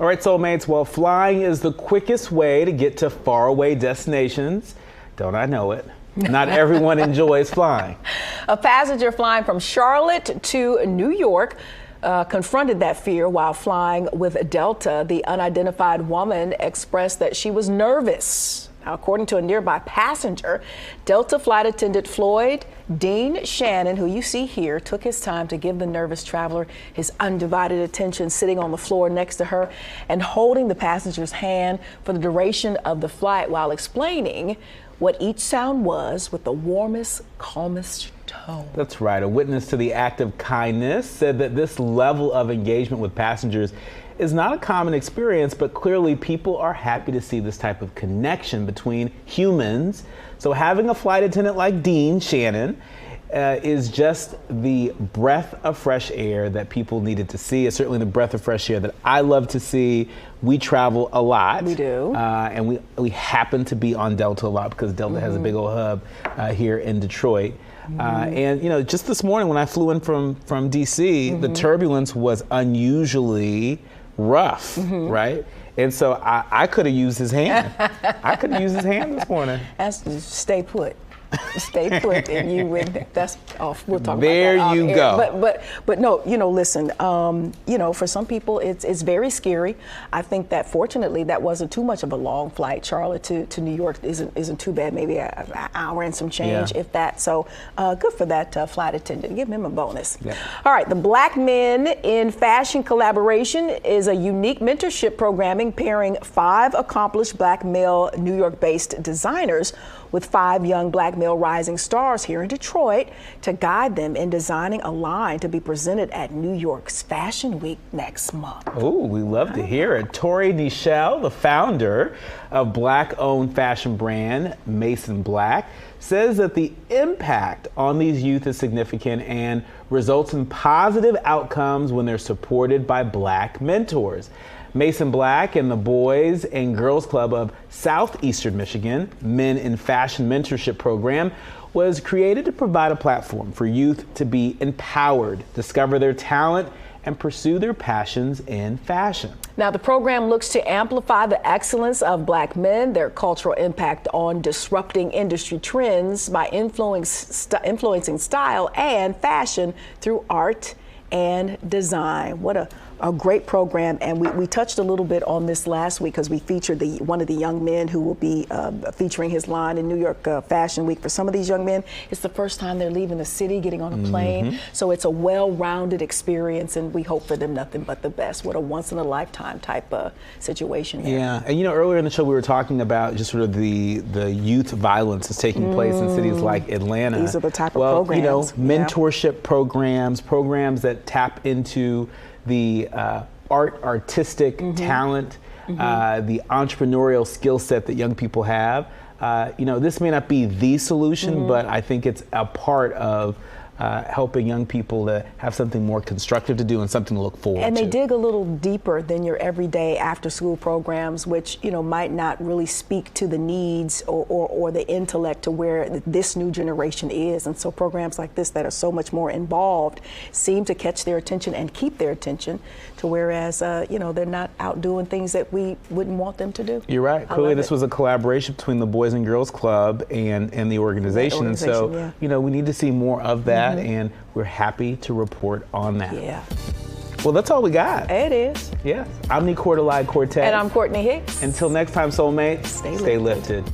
All right, soulmates, well, flying is the quickest way to get to faraway destinations. Don't I know it? Not everyone enjoys flying. A passenger flying from Charlotte to New York confronted that fear while flying with Delta. The unidentified woman expressed that she was nervous. Now, according to a nearby passenger, Delta flight attendant Floyd Dean Shannon, who you see here, took his time to give the nervous traveler his undivided attention, sitting on the floor next to her and holding the passenger's hand for the duration of the flight while explaining what each sound was with the warmest, calmest tone. That's right. A witness to the act of kindness said that this level of engagement with passengers is not a common experience, but clearly people are happy to see this type of connection between humans. So having a flight attendant like Dean Shannon is just the breath of fresh air that people needed to see. It's certainly the breath of fresh air that I love to see. We travel a lot. We do. And we happen to be on Delta a lot because Delta has a big old hub here in Detroit. And, you know, just this morning when I flew in from DC, the turbulence was unusually rough, right? And so I could have used his hand. I could have used his hand this morning. That's stay put. Stay put, and you would. That's off. We'll talk there about that. There you go. But no. You know, listen. You know, for some people, it's very scary. I think that fortunately that wasn't too much of a long flight. Charlotte to New York isn't too bad. Maybe an hour and some change, if that. So good for that flight attendant. Give him a bonus. Yeah. All right. The Black Men in Fashion collaboration is a unique mentorship programming pairing 5 accomplished Black male New York-based designers with 5 young Black male rising stars here in Detroit to guide them in designing a line to be presented at New York's Fashion Week next month. Oh, we love to hear it. Tori Nichelle, the founder of Black-owned fashion brand Mason Black, says that the impact on these youth is significant and results in positive outcomes when they're supported by Black mentors. Mason Black and the Boys and Girls Club of Southeastern Michigan Men in Fashion Mentorship Program was created to provide a platform for youth to be empowered, discover their talent, and pursue their passions in fashion. Now, the program looks to amplify the excellence of Black men, their cultural impact on disrupting industry trends by influencing style and fashion through art and design. What a great program, and we touched a little bit on this last week because we featured one of the young men who will be featuring his line in New York Fashion Week. For some of these young men, it's the first time they're leaving the city, getting on a plane, so it's a well-rounded experience, and we hope for them nothing but the best. What a once-in-a-lifetime type of situation there. Yeah, and you know, earlier in the show we were talking about just sort of the youth violence that's taking place in cities like Atlanta. These are the type of programs. You know, mentorship programs that tap into the artistic talent, the entrepreneurial skill set that young people have. You know, this may not be the solution, but I think it's a part of helping young people to have something more constructive to do and something to look forward to. And they dig a little deeper than your everyday after-school programs, which, you know, might not really speak to the needs or the intellect to where this new generation is. And so programs like this that are so much more involved seem to catch their attention and keep their attention, to whereas, you know, they're not out doing things that we wouldn't want them to do. You're right. Clearly this was a collaboration between the Boys and Girls Club and the organization. And so, you know, we need to see more of that. And we're happy to report on that. Yeah. Well, that's all we got. It is. Yes. I'm Nicordelai Cortez. And I'm Courtney Hicks. Until next time, soulmates, stay lifted.